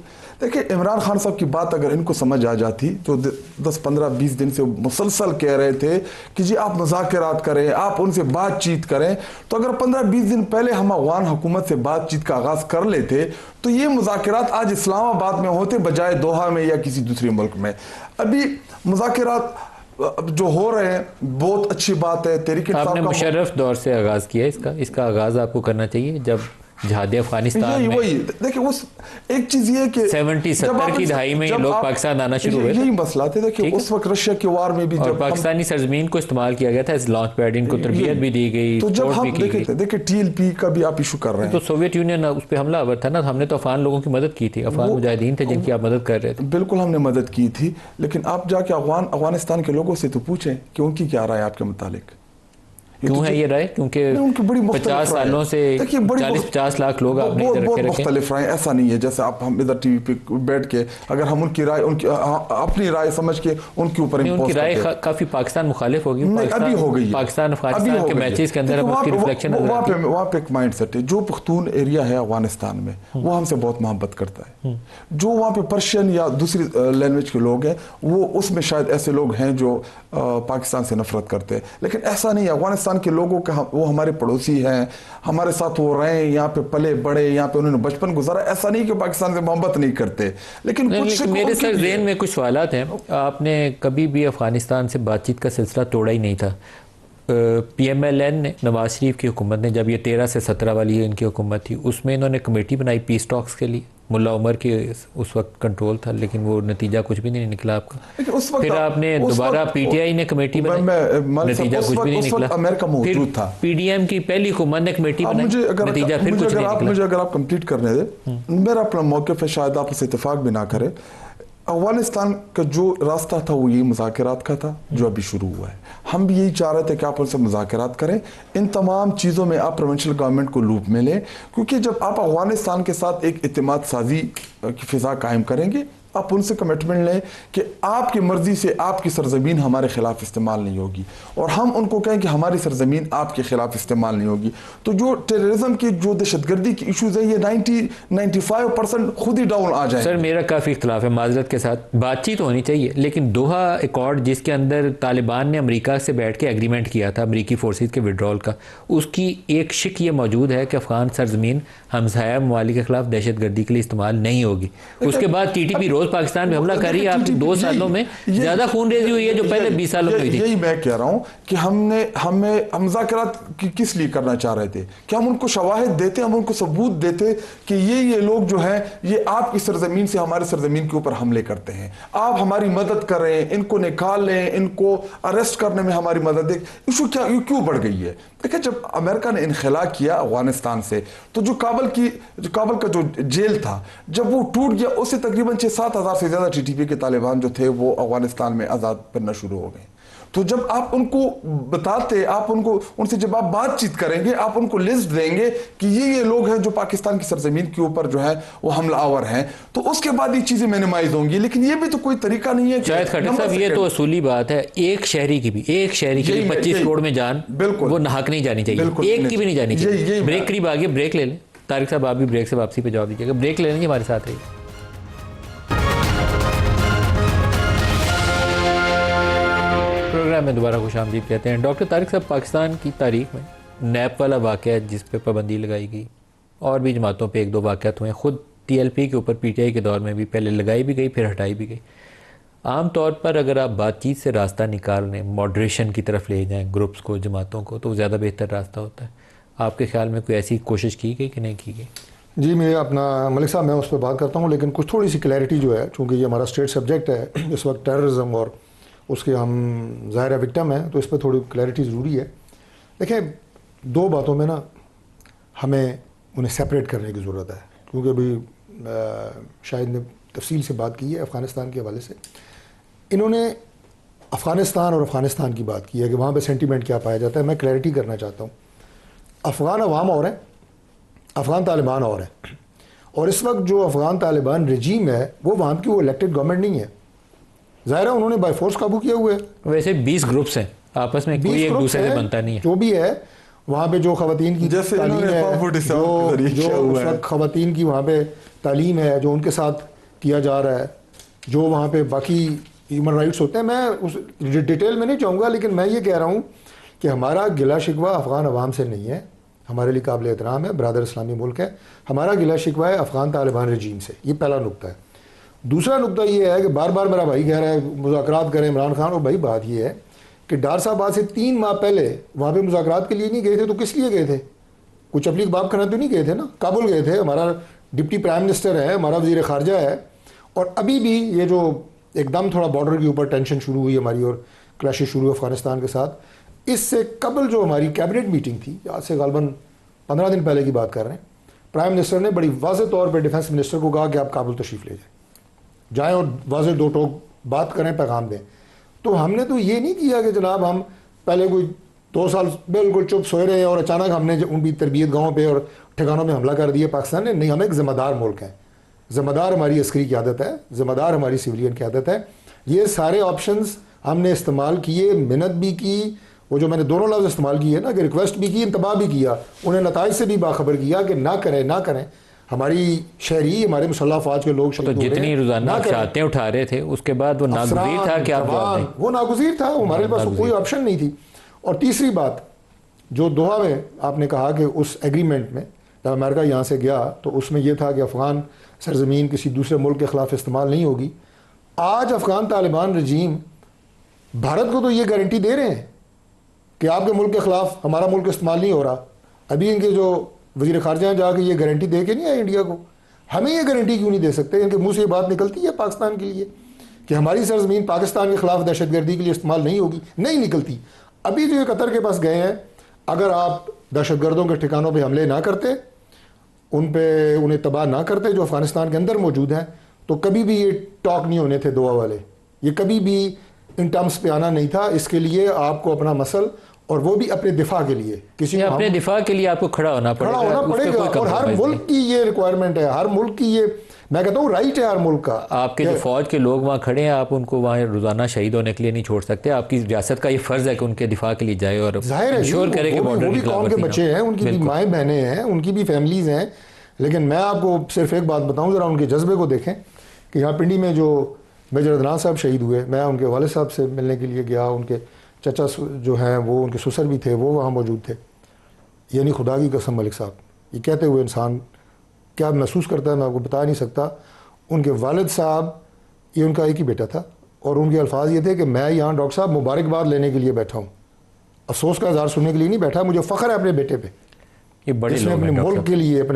देखिए इमरान खान साहब की बात अगर इनको समझ आ जाती तो 10, 15, 20 दिन से मुसलसल कह रहे थे कि जी आप मुज़ाकरात करें, आप उनसे बातचीत करें। तो अगर 15-20 दिन पहले हम अफ़गान हुकूमत से बातचीत का आगाज़ कर लेते तो ये मुज़ाकरात आज इस्लामाबाद में होते बजाय दोहा में या किसी दूसरे मुल्क में। अभी मुज़ाकरात जो हो रहे हैं बहुत अच्छी बात है। तहरीक आपने मुशर्रफ दौर से आगाज़ किया, इसका आगाज़ आपको करना चाहिए जब जहाद अफगानिस्तान में। वही देखिए उस एक चीज ये कि 70-70 की दहाई में लोग पाकिस्तान आना शुरू हुए, यही मसला था। देखिए उस वक्त रशिया के वार में भी और पाकिस्तानी सरजमीन को इस्तेमाल किया गया था इस लॉन्च पैड, इनको तरबियत भी दी गई। तो जब हम देखिए TLP का भी आप इशू कर रहे हैं, तो सोवियत यूनियन उस पर हमलावर था ना, हमने तो अफगान लोगों की मदद की थी, अफगान मुजाहिदीन थे जिनकी आप मदद कर रहे थे। बिल्कुल हमने मदद की थी, लेकिन आप जाके अफगानिस्तान के लोगों से तो पूछें कि उनकी क्या राय आपके मुतालिक। क्यों है ये राय? क्योंकि 50 सालों से 40-50 लाख लोग आपने इधर रखे मुख्तलिफ राय। ऐसा नहीं है जैसे हम इधर टीवी पे बैठ के अगर हम उनकी राय अपनी राय समझ के उनके ऊपर उनकी राय काफी पाकिस्तान मुखालिफ होगी। अभी हो गई है पाकिस्तान अफगानिस्तान के मैचेस के अंदर वहाँ पे एक माइंड सेट है। जो पख्तून एरिया है अफगानिस्तान में वो हमसे बहुत मोहब्बत करता है। जो वहाँ पे पर्शियन या दूसरी लैंग्वेज के लोग हैं वो उसमें शायद ऐसे लोग हैं जो पाकिस्तान से नफरत करते हैं, लेकिन ऐसा नहीं है। अफगानिस्तान के लोगों का वो हमारे पड़ोसी हैं, हमारे साथ वो रहे, यहाँ पे पले बड़े, यहाँ पे उन्होंने बचपन गुजारा। ऐसा नहीं कि पाकिस्तान से मोहब्बत नहीं करते, लेकिन कुछ मेरे सर ज़हन में कुछ सवालात हैं। आपने कभी भी अफगानिस्तान से बातचीत का सिलसिला तोड़ा ही नहीं था। PMLN ने, नवाज शरीफ की हुकूमत ने, जब ये 13 से 17 वाली इनकी हुकूमत थी, उसमें इन्होंने कमेटी बनाई पीस टॉक्स के लिए। मुल्ला उमर के उस वक्त कंट्रोल था, लेकिन वो नतीजा कुछ भी नहीं निकला आपका। फिर आपने दोबारा PTI ने कमेटी बनाई, नतीजा कुछ भी नहीं निकला। अमेरिका मौजूद था। PDM की पहली हुकूमत ने कमेटी बनाई, नतीजा फिर कुछ नहीं निकला। मुझे अगर आप कंप्लीट करने दे, मेरा अपना मौक़िफ़ है, शायद आप उससे इत्तेफाक भी ना करें। अफगानिस्तान का जो रास्ता था वो यही मुज़ाकरात का था जो अभी शुरू हुआ है। हम भी यही चाह रहे थे कि आप उनसे मुज़ाकरात करें, इन तमाम चीज़ों में आप प्रोविंशियल गवर्नमेंट को लूप में लें, क्योंकि जब आप अफगानिस्तान के साथ एक इत्तेमाद साजी की फ़िज़ा कायम करेंगे आप उनसे कमिटमेंट लें कि आपकी मर्जी से आपकी सरजमीन हमारे खिलाफ इस्तेमाल नहीं होगी, और हम उनको कहें कि हमारी सरजमीन आपके खिलाफ इस्तेमाल नहीं होगी। तो जो टेररिज्म की, जो दहशतगर्दी की इशूज़ हैं, ये 90-95% खुद ही डाउन आ जाए। सर मेरा काफ़ी इख्तलाफ है, माजरत के साथ बातचीत होनी चाहिए, लेकिन दोहा अकॉर्ड जिसके अंदर तालिबान ने अमेरिका से बैठ के एग्रीमेंट किया था अमेरिकी फोर्सेस के विड्रॉल का, उसकी एक शिक ये मौजूद है कि अफगान सरजमीन हमसाया ममालिक के खिलाफ दहशतगर्दी के लिए इस्तेमाल नहीं होगी। उसके बाद TTP रोज़ पाकिस्तान में हमला कर रही है। आप 2 सालों में ज़्यादा खून रेजी हुई है जो पहले 20 सालों में हुई थी। यही मैं कह रहा हूँ कि हम मुज़ाकरात किस लिए करना चाह रहे थे, कि हम उनको शवाहिद देते, हम उनको सबूत देते कि ये लोग जो हैं ये आपकी सरजमीन से हमारे सरजमीन के ऊपर हमले करते हैं, आप हमारी मदद करें, इनको निकाल लें, इनको अरेस्ट करने में हमारी मदद दें। इशू क्यों बढ़ गई है? देखिए, जब अमेरिका ने इनखला किया अफगानिस्तान से, तो जो काबल का जो जेल था, जब वो टूट गया, उससे तकरीबन 6-7 हज़ार से ज़्यादा TTP के तालिबान जो थे वो अफगानिस्तान में आज़ाद बनना शुरू हो गए। तो जब आप उनको बताते, आप उनसे जब आप बातचीत करेंगे, आप उनको लिस्ट देंगे कि ये लोग हैं जो पाकिस्तान की सरजमीन के ऊपर जो है वो हमलावर हैं, तो उसके बाद ये चीजें मिनिमाइज होंगी। लेकिन ये भी तो कोई तरीका नहीं है। शायद खट्टर साहब, ये तो असूली बात है, एक शहरी की भी 25 करोड़ में जान, बिल्कुल वो नाहक नहीं जानी चाहिए, एक की भी नहीं जानी चाहिए। ब्रेक करीब आ गया, ब्रेक ले लें। तारिक साहब आप भी ब्रेक से वापसी पे जवाब दीजिएगा। ब्रेक ले लेंगे, हमारे साथ रहिए। प्रोग्राम में दोबारा खुशामदीद कहते हैं। डॉक्टर तारिक साहब, पाकिस्तान की तारीख में नैप वाला वाक़या जिस पे पाबंदी लगाई गई, और भी जमातों पे 1-2 वाक़यात हुए, ख़ुद TLP के ऊपर PTI के दौर में भी पहले लगाई भी गई, फिर हटाई भी गई। आम तौर पर अगर आप बातचीत से रास्ता निकालने, मॉडरेशन की तरफ ले जाएं ग्रुप्स को, जमातों को, तो ज़्यादा बेहतर रास्ता होता है। आपके ख्याल में कोई ऐसी कोशिश की गई कि नहीं की गई? जी, मैं अपना मलिक साहब, मैं उस पर बात करता हूँ, लेकिन कुछ थोड़ी सी क्लैरिटी जो है, चूँकि ये हमारा स्टेट सब्जेक्ट है इस वक्त, टेररिज्म, और उसके हम ज़ाहिर है विक्टिम हैं, तो इस पर थोड़ी क्लैरिटी ज़रूरी है। देखिए, 2 बातों में ना हमें उन्हें सेपरेट करने की ज़रूरत है, क्योंकि अभी शायद ने तफसील से बात की है अफ़गानिस्तान के हवाले से। इन्होंने अफ़गानिस्तान और अफ़गानिस्तान की बात की है कि वहाँ पे सेंटीमेंट क्या पाया जाता है। मैं क्लैरिटी करना चाहता हूँ, अफ़गान अवाम और हैं, अफ़गान तालिबान और हैं, और इस वक्त जो अफ़गान तालिबान रजीम है वो वहाँ की वो इलेक्टेड गवर्नमेंट नहीं है। ज़ाहिर है उन्होंने बाय फोर्स काबू किया हुआ है। वैसे 20 ग्रुप्स हैं आपस में, कोई एक दूसरे से बनता नहीं है। जो भी है वहाँ पे, जो ख़वातीन की तालीम है, जो ख़वातीन की वहाँ पे तालीम है, जो उनके साथ किया जा रहा है, जो वहाँ पे बाकी ह्यूमन राइट्स होते हैं, मैं उस डिटेल में नहीं जाऊँगा, लेकिन मैं ये कह रहा हूँ कि हमारा गिला शिकवा अफ़गान अवाम से नहीं है, हमारे लिए काबिल एहतराम है, बरादर इस्लामी मुल्क है। हमारा गिला शिकवा है अफ़गान तालिबान रजीम से। ये पहला नुक्ता है। दूसरा नुक्ता ये है कि बार बार मेरा भाई कह रहा है मुज़ाकरात करें इमरान खान, और भाई बात ये है कि डार साहब आज से 3 माह पहले वहाँ पे मुज़ाकरात के लिए नहीं गए थे, तो किस लिए गए थे? कुछ अपनी बाप करना तो नहीं गए थे ना, काबुल गए थे। हमारा डिप्टी प्राइम मिनिस्टर है, हमारा वज़ीर ख़ारजा है, और अभी भी ये जो एकदम थोड़ा बॉर्डर के ऊपर टेंशन शुरू हुई हमारी और क्लैशेस शुरू हुई अफ़गानिस्तान के साथ, इससे कबल जो हमारी कैबिनेट मीटिंग थी, आज से गालबन 15 दिन पहले की बात कर रहे हैं, प्राइम मिनिस्टर ने बड़ी वाज़ेह तौर पर डिफेंस मिनिस्टर को कहा कि आप काबुल तशरीफ़ ले जाएँ और वाज़ेह 2 टोक बात करें, पैगाम दें। तो हमने तो ये नहीं किया कि जनाब हम पहले कोई 2 साल बिल्कुल चुप सोए रहे और अचानक हमने उनकी तरबियत गाँव पे और ठिकानों में हमला कर दिया पाकिस्तान ने। नहीं, हम एक ज़िम्मेदार मुल्क हैं, ज़िम्मेदार हमारी अस्करी क़यादत है, ज़िम्मेदार हमारी सिविलियन क़यादत है। ये सारे ऑप्शंस हमने इस्तेमाल किए, मिन्नत भी की, वो जो मैंने दोनों लफ्ज़ इस्तेमाल किए ना, कि रिक्वेस्ट भी की, इंतबाह भी किया, उन्हें नताइज से भी बाखबर किया कि ना करें ना करें। हमारी शहरी, हमारे मुसल्लह फ़ौज के लोग तो जितनी रोज़ाना चाहते उठा रहे थे, उसके बाद वो नागुज़ीर था कि आप जवाब दें। वो नागुज़ीर था, हमारे पास कोई ऑप्शन नहीं थी। और तीसरी बात, जो दोहा में आपने कहा कि उस एग्रीमेंट में जब अमेरिका यहाँ से गया तो उसमें यह था कि अफ़गान सरजमीन किसी दूसरे मुल्क के ख़िलाफ़ इस्तेमाल नहीं होगी। आज अफ़गान तालिबान रजीम भारत को तो ये गारंटी दे रहे हैं कि आपके मुल्क के ख़िलाफ़ हमारा मुल्क इस्तेमाल नहीं हो रहा। अभी इनके जो वज़ीर ख़ारजा हैं जाके ये गारंटी दे के नहीं आए इंडिया को। हमें ये गारंटी क्यों नहीं दे सकते? इनके मुँह से ये बात निकलती है पाकिस्तान के लिए कि हमारी सरजमीन पाकिस्तान के ख़िलाफ़ दहशतगर्दी के लिए इस्तेमाल नहीं होगी, नहीं निकलती। अभी जो ये कतर के पास गए हैं, अगर आप दहशतगर्दों के ठिकानों पर हमले ना करते, उन्हें तबाह ना करते जो अफ़गानिस्तान के अंदर मौजूद हैं, तो कभी भी ये टॉक नहीं होने थे दोहा वाले, ये कभी भी इन टर्म्स पे आना नहीं था। इसके लिए आपको अपना मसल और वो भी अपने दिफा के लिए। किसी को अपने दिफा के लिए आपको खड़ा होना खड़ा होना पड़ेगा, और हर मुल्क की ये रिक्वायरमेंट है, हर मुल्क की ये, मैं कहता हूँ, राइट है हर मुल्क का। आपके जो फौज के लोग वहाँ खड़े हैं, आप उनको वहाँ रोजाना शहीद होने के लिए नहीं छोड़ सकते। आपकी रियासत का ये फर्ज है कि उनके दिफा के लिए जाए और इंश्योर करे कि बॉर्डर की कौम के बच्चे हैं, उनकी भी माएँ बहनें हैं, उनकी भी फैमिलीज हैं। लेकिन मैं आपको सिर्फ एक बात बताऊँ, ज़रा उनके जज्बे को देखें कि यहाँ पिंडी में जो मेजर अदनान साहब शहीद हुए, मैं उनके वाले साहब से मिलने के लिए गया, उनके चचा जो हैं वो, उनके ससुर भी थे, वो वहाँ मौजूद थे। यानी खुदा की कसम मलिक साहब, ये कहते हुए इंसान क्या महसूस करता है मैं आपको बता नहीं सकता। उनके वालिद साहब, ये उनका एक ही बेटा था, और उनके अल्फाज ये थे कि मैं यहाँ डॉक्टर साहब मुबारकबाद लेने के लिए बैठा हूँ, अफसोस का इज़हार सुनने के लिए नहीं बैठा, मुझे फ़ख्र है अपने बेटे पे। ये बड़े लोग अपने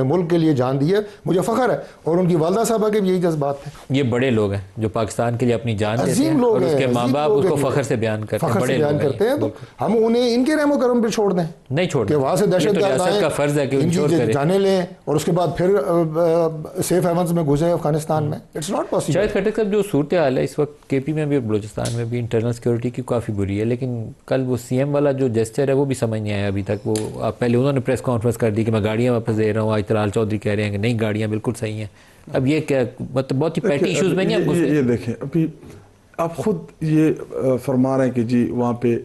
मुल्क के लिए जान दी है, मुझे फ़ख्र है। और उनकी वालदा साहबा के भी यही जज्बात थे। ये बड़े लोग हैं जो पाकिस्तान के लिए अपनी जान देते हैं, अजीम लोग और उसके हैं, माँ बाप उसको फ़ख्र से बयान करते हैं, बड़े बयान करते हैं। तो हम उन्हें इनके रहमो करम पे छोड़ दें, नहीं छोड़ कि वहाँ से दहशतगर्द आए, का फर्ज है कि इनकी जाने लें और उसके बाद फिर सेफ हेवंस में घुसे अफगानिस्तान में। It's not possible. शायद खट्टर साहब, जो सूरत हाल है इस वक्त केपी में भी और बलूचिस्तान में भी इंटरनल सिक्योरिटी की काफ़ी बुरी है, लेकिन कल वो सीएम वाला जो जेस्चर है वो भी समझ नहीं आया अभी तक। वो पहले उन्होंने प्रेस कॉन्फ्रेंस कर दी कि मैं गाड़ियाँ वापस दे रहा हूँ, आज तलाल चौधरी कह रहे हैं कि नहीं गाड़ियाँ बिल्कुल सही हैं। अब ये क्या, मतलब बहुत ही पैटी इश्यूज में नहीं। ये देखें, अभी आप खुद ये फरमा रहे हैं कि जी वहाँ पे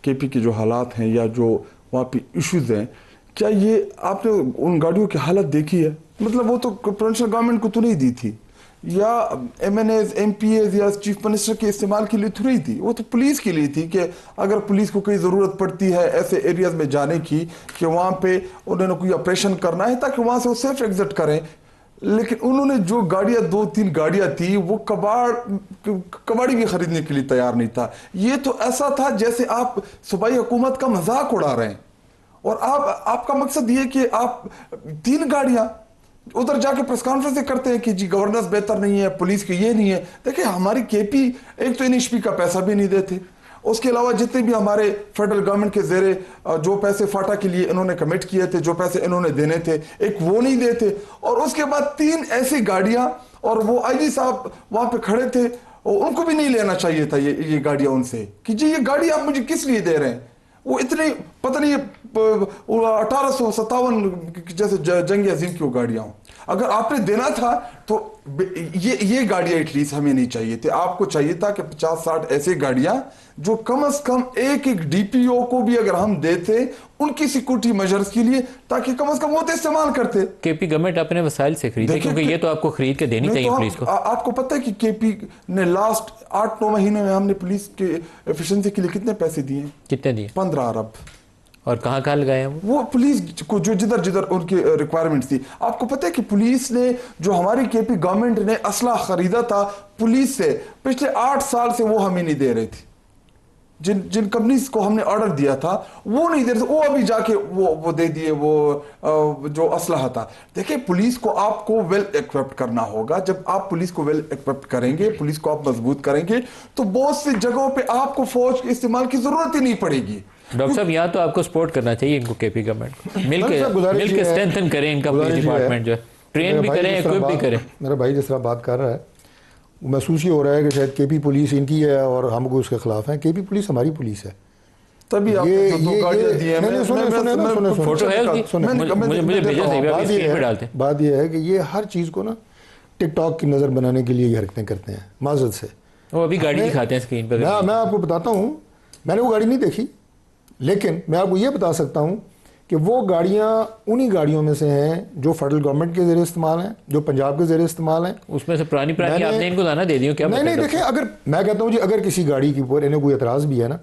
केपी के जो हालात हैं या जो वहाँ पे इश्यूज हैं, क्या ये आपने उन गाड़ियों की हालत देखी है? मतलब वो तो प्रोविंशियल गवर्नमेंट को तो नहीं दी थी, या MNAs MPAs या चीफ मिनिस्टर के इस्तेमाल के लिए तो नहीं थी, वो तो पुलिस के लिए थी कि अगर पुलिस को कोई ज़रूरत पड़ती है ऐसे एरियाज में जाने की कि वहाँ पे उन्होंने कोई ऑपरेशन करना है ताकि वहाँ से वो सेफ एग्जिट करें। लेकिन उन्होंने जो गाड़ियाँ 2-3 गाड़ियाँ थी वो कबाड़ी भी खरीदने के लिए तैयार नहीं था। ये तो ऐसा था जैसे आप सूबाई हुकूमत का मजाक उड़ा रहे हैं, और आपका मकसद ये कि आप 3 गाड़ियाँ उधर जाके प्रेस कॉन्फ्रेंस करते हैं कि जी गवर्नेंस बेहतर नहीं है, पुलिस की ये नहीं है। देखिए हमारी केपी एक तो NHP का पैसा भी नहीं देते, उसके अलावा जितने भी हमारे फेडरल गवर्नमेंट के जेरे जो पैसे फाटा के लिए इन्होंने कमिट किए थे, जो पैसे इन्होंने देने थे, एक वो नहीं देते। और उसके बाद 3 ऐसी गाड़ियां, और वो IG साहब वहां पे खड़े थे, और उनको भी नहीं लेना चाहिए था ये गाड़ियां उनसे कि जी ये गाड़ी आप मुझे किस लिए दे रहे हैं। वो इतने पता नहीं 1857 जैसे जंग अजीम की वो गाड़ियां हों, अगर आपने देना था तो ये गाड़ियां एटलीस्ट हमें नहीं चाहिए थे। आपको चाहिए था कि 50-60 ऐसे गाड़ियां जो कम से कम एक DPO को भी अगर हम देते उनकी सिक्योरिटी मेजर्स के लिए, ताकि कम से कम वो तो इस्तेमाल करते। केपी गवर्नमेंट अपने वसाइल से खरीदे, क्योंकि ये तो आपको खरीद के देनी चाहिए पुलिस को। आपको पता है कि केपी ने लास्ट 8-9 महीने में हमने पुलिस के एफिशिएंसी के लिए कितने पैसे दिए? कितने दिए? 15 अरब। और कहाँ कहाँ लगाए हैं वो पुलिस को जो जिधर जिधर उनकी रिक्वायरमेंट्स थी। आपको पता है कि पुलिस ने, जो हमारी केपी गवर्नमेंट ने असला खरीदा था पुलिस से, पिछले 8 साल से वो हमें नहीं दे रही थी। जिन कंपनीज को हमने ऑर्डर दिया था वो नहीं दे रहे थे, वो अभी जाके वो दे दिए वो जो असलहा था। देखिए पुलिस को आपको वेल इक्विप्ड करना होगा। जब आप पुलिस को वेल इक्विप्ड करेंगे, पुलिस को आप मजबूत करेंगे, तो बहुत सी जगहों पे आपको फौज के इस्तेमाल की जरूरत ही नहीं पड़ेगी। डॉक्टर साहब यहाँ तो आपको सपोर्ट करना चाहिए इनको, केपी गवर्नमेंट मिलके स्ट्रेंथन करें इनका पुलिस डिपार्टमेंट, जो ट्रेन भी करें, इक्विप भी करें। मेरा भाई जिस तरह बात कर रहा है, महसूस ही हो रहा है कि शायद केपी पुलिस इनकी है और हम उसके खिलाफ हैं। केपी पुलिस हमारी पुलिस है। तभी फोटो है उसकी, बात यह है कि ये हर चीज़ को ना टिकटॉक की नज़र बनाने के लिए ये हरकतें करते हैं माजरत से। वो अभी गाड़ी दिखाते हैं स्क्रीन पर। मैं आपको बताता हूँ, मैंने वो गाड़ी नहीं देखी, लेकिन मैं आपको ये बता सकता हूँ कि वो गाड़ियाँ उन्हीं गाड़ियों में से हैं जो फेडरल गवर्नमेंट के ज़रिए इस्तेमाल हैं, जो पंजाब के ज़रिए इस्तेमाल हैं। उसमें से पुरानी आपने इनको लाना दे दी क्या? नहीं देखें, अगर मैं कहता हूँ जी, अगर किसी गाड़ी के ऊपर इन्हें कोई एतराज़ भी है ना,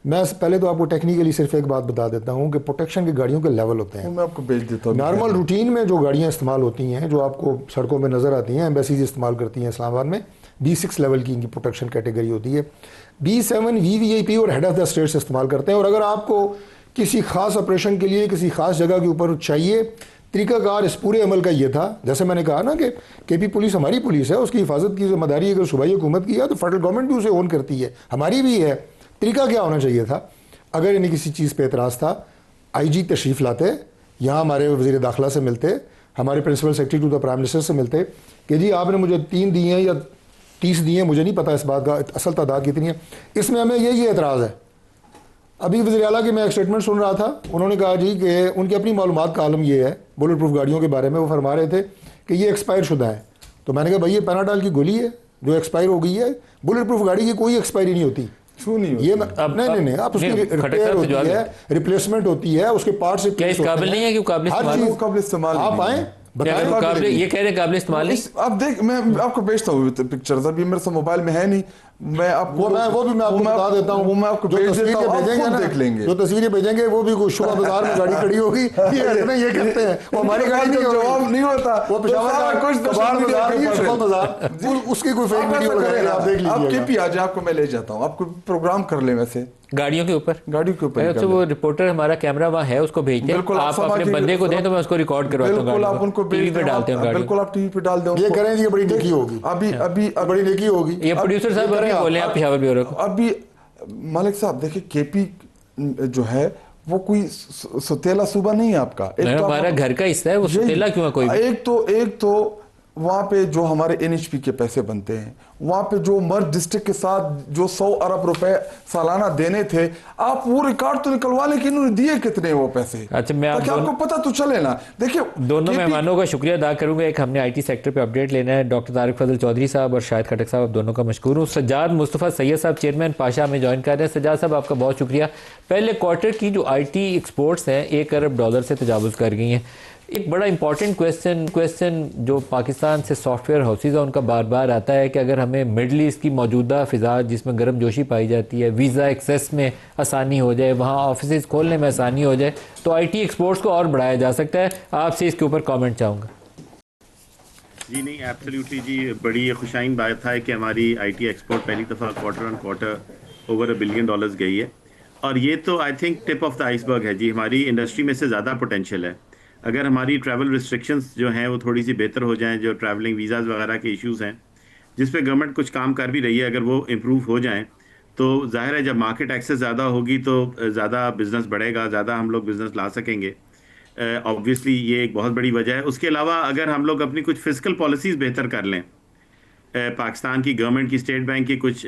मैं पहले तो आपको टेक्निकली सिर्फ एक बात बता देता हूँ कि प्रोटेक्शन की गाड़ियों के लेवल होते हैं। मैं आपको भेज देता हूँ। नॉर्मल रूटीन में जो गाड़ियाँ इस्तेमाल होती हैं, जो आपको सड़कों में नज़र आती हैं, एम्बेसीज इस्तेमाल करती हैं इस्लामाबाद में, B6 लेवल की इनकी प्रोटेक्शन कैटेगरी होती है। B7 VVIP और हेड ऑफ द स्टेट्स इस्तेमाल करते हैं। और अगर आपको किसी खास ऑपरेशन के लिए किसी खास जगह के ऊपर चाहिए, तरीकाकार इस पूरे अमल का ये था, जैसे मैंने कहा ना कि केपी पुलिस हमारी पुलिस है, उसकी हिफाजत की जिम्मेदारी अगर सूबाई हुकूमत की है तो फेडरल गवर्नमेंट भी उसे ओन करती है, हमारी भी है। तरीका क्या होना चाहिए था? अगर इन्हें किसी चीज़ पे एतराज़ था, IG तशरीफ़ लाते, यहाँ हमारे वज़ीर दाखिला से मिलते, हमारे principal secretary to the prime minister से मिलते कि जी आपने मुझे 3 दिए हैं या 30 दिए हैं, मुझे नहीं पता इस बात का असल तादाद कितनी है, इसमें हमें ये एतराज़ है। अभी वज़ीर आला की मैं एक स्टेटमेंट सुन रहा था, उन्होंने कहा जी कि उनकी अपनी मालूमात का आलम ये है बुलेट प्रूफ गाड़ियों के बारे में, वो फरमा रहे थे कि ये एक्सपायर शुदा है। तो मैंने कहा भाई ये पैनाडाल की गोली है जो एक्सपायर हो गई है, बुलेट प्रूफ गाड़ी की कोई एक्सपायरी नहीं होती। क्यों नहीं होती? ये नहीं आप उसकी रिपेयर होती है, रिप्लेसमेंट होती है, उसके पार्ट्स क्या इस काबिल नहीं है कि काबिल इस्तेमाल आप आए बताएं। ये कह रहे हैं काबिल इस्तेमाल नहीं। अब देख, मैं आपको भेजता हूँ पिक्चर्स, अभी मेरे साथ मोबाइल में है नहीं, मैं आपको वो भी मैं आपको बता देता हूँ, वो मैं आपको भेज देता हूँ, आप खुद देख लेंगे। जो तस्वीरें भेजेंगे वो भी शुबा बाजार में गाड़ी खड़ी होगी, ये करते हैं, वो हमारी गाड़ी नहीं जवाब नहीं होता, वो पेशावर उसकी कोई फेक वीडियो लगाएंगे, आप देख लीजिए। आप केपी आ जाए, आपको मैं ले जाता हूँ, आपको प्रोग्राम कर ले वैसे गाड़ियों के ऊपर गाड़ियों वो रिपोर्टर हमारा कैमरा वहाँ है, उसको भेज दें, आप अपने बंदे को दें तो मैं उसको रिकॉर्ड करवाता हूँ। बिल्कुल आप उनको टीवी पे डालते हैं, बिल्कुल आप टीवी पे डाल दें। ये करें, ये बड़ी नेकी होगी, अभी बड़ी नेकी होगी। ये प्रोड्यूसर साहब बोले आप पेशावर ब्यूरो को। अभी मलिक साहब देखिए, केपी जो है वो कोई सौतेला सूबा नहीं है आपका, हमारा घर का हिस्सा है, वो सौतेला क्यों है कोई? एक तो वहाँ पे जो हमारे एनएचपी के पैसे बनते हैं, वहाँ पे जो मर्ज डिस्ट्रिक्ट के साथ जो 100 अरब रुपए सालाना देने थे, आप वो रिकॉर्ड तो निकलवा लें कि इन्होंने दिए कितने वो पैसे। अच्छा, मैं आपको पता तो चले ना। देखिए दोनों मेहमानों का शुक्रिया अदा करूंगा। एक हमने आईटी सेक्टर पे अपडेट लेना है, डॉक्टर तारिक फजल चौधरी साहब और शाहिद खटक साहब, दोनों का मशकूर हूँ। सज्जाद मुस्तफ़ा सैयद साहब चेयरमैन पाशा में ज्वाइन कर रहे हैं। सज्जाद साहब आपका बहुत शुक्रिया। पहले क्वार्टर की जो IT एक्सपोर्ट्स हैं $1 अरब से तजावुज़ कर गई हैं। एक बड़ा इंपॉर्टेंट क्वेश्चन जो पाकिस्तान से सॉफ्टवेयर हाउसेज है उनका बार बार आता है कि अगर हमें मिडल ईस्ट की मौजूदा फ़िज़ा जिसमें गर्म जोशी पाई जाती है, वीज़ा एक्सेस में आसानी हो जाए, वहाँ ऑफिस खोलने में आसानी हो जाए, तो IT एक्सपोर्ट्स को और बढ़ाया जा सकता है। आपसे इसके ऊपर कमेंट चाहूँगा। जी नहीं, एब्सोल्युटली जी, बड़ी खुशाइन बात है कि हमारी IT एक्सपोर्ट पहली दफ़ा quarter on quarter over $1 billion गई है, और ये तो I think tip of the iceberg है जी। हमारी इंडस्ट्री में से ज़्यादा पोटेंशियल है। अगर हमारी ट्रैवल रिस्ट्रिक्शंस जो हैं वो थोड़ी सी बेहतर हो जाएं, जो ट्रैवलिंग वीज़ाज़ वगैरह के इश्यूज़ हैं जिस पे गवर्नमेंट कुछ काम कर भी रही है, अगर वो इम्प्रूव हो जाएं तो जाहिर है जब मार्केट एक्सेस ज़्यादा होगी तो ज़्यादा बिज़नेस बढ़ेगा, ज़्यादा हम लोग बिज़नेस ला सकेंगे। ऑब्वियसली ये एक बहुत बड़ी वजह है। उसके अलावा अगर हम लोग अपनी कुछ फिजिकल पॉलिसीज़ बेहतर कर लें, पाकिस्तान की गवर्नमेंट की, स्टेट बैंक की कुछ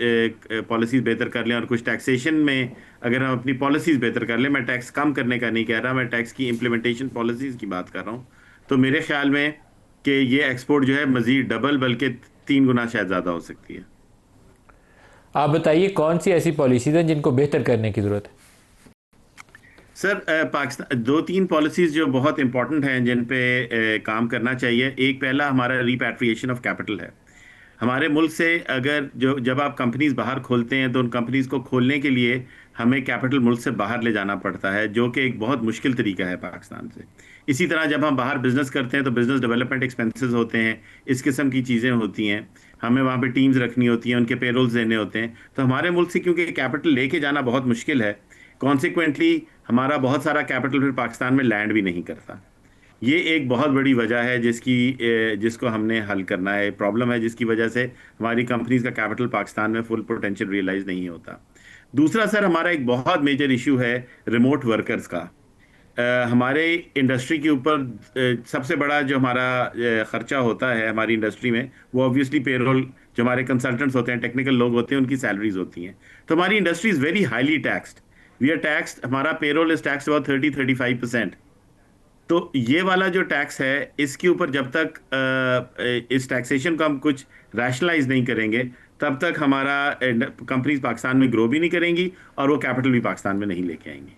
पॉलिसीज़ बेहतर कर लें, और कुछ टैक्सेशन में अगर हम अपनी पॉलिसीज़ बेहतर कर लें, मैं टैक्स कम करने का नहीं कह रहा, मैं टैक्स की इम्प्लीमेंटेशन पॉलिसीज़ की बात कर रहा हूँ, तो मेरे ख्याल में कि ये एक्सपोर्ट जो है मज़ीद डबल बल्कि 3 गुना शायद ज़्यादा हो सकती है। आप बताइए कौन सी ऐसी पॉलिसीज़ हैं जिनको बेहतर करने की ज़रूरत है? सर, पाकिस्तान 2-3 पॉलिसीज़ जो बहुत इंपॉर्टेंट हैं जिन पे काम करना चाहिए। एक, पहला हमारा रिपैट्रिएशन ऑफ कैपिटल है। हमारे मुल्क से अगर जब आप कंपनीज बाहर खोलते हैं तो उन कंपनीज को खोलने के लिए हमें कैपिटल मुल्क से बाहर ले जाना पड़ता है, जो कि एक बहुत मुश्किल तरीका है पाकिस्तान से। इसी तरह जब हम बाहर बिजनेस करते हैं तो बिजनेस डेवलपमेंट एक्सपेंसेस होते हैं, इस किस्म की चीज़ें होती हैं, हमें वहाँ पे टीम्स रखनी होती हैं, उनके पेरोल्स देने होते हैं। तो हमारे मुल्क से क्योंकि कैपिटल लेके जाना बहुत मुश्किल है, कॉन्सिक्वेंटली हमारा बहुत सारा कैपिटल फिर पाकिस्तान में लैंड भी नहीं करता। ये एक बहुत बड़ी वजह है जिसको हमने हल करना है, प्रॉब्लम है जिसकी वजह से हमारी कंपनीज का कैपिटल पाकिस्तान में फुल पोटेंशियल रियलाइज नहीं होता। दूसरा सर, हमारा एक बहुत मेजर इशू है रिमोट वर्कर्स का। हमारे इंडस्ट्री के ऊपर सबसे बड़ा जो हमारा खर्चा होता है हमारी इंडस्ट्री में, वो ऑब्वियसली पेरोल, जो हमारे कंसल्टेंट्स होते हैं, टेक्निकल लोग होते हैं, उनकी सैलरीज होती हैं। तो हमारी industry is very highly taxed. We are taxed, हमारा पेरोल इज टैक्सड अबाउट 30-35%। तो ये वाला जो टैक्स है, इसके ऊपर जब तक इस टैक्सेशन को हम कुछ रैशनलाइज नहीं करेंगे, तब तक हमारा कंपनीज पाकिस्तान में ग्रो भी नहीं करेंगी और वो कैपिटल भी पाकिस्तान में नहीं लेके आएंगी।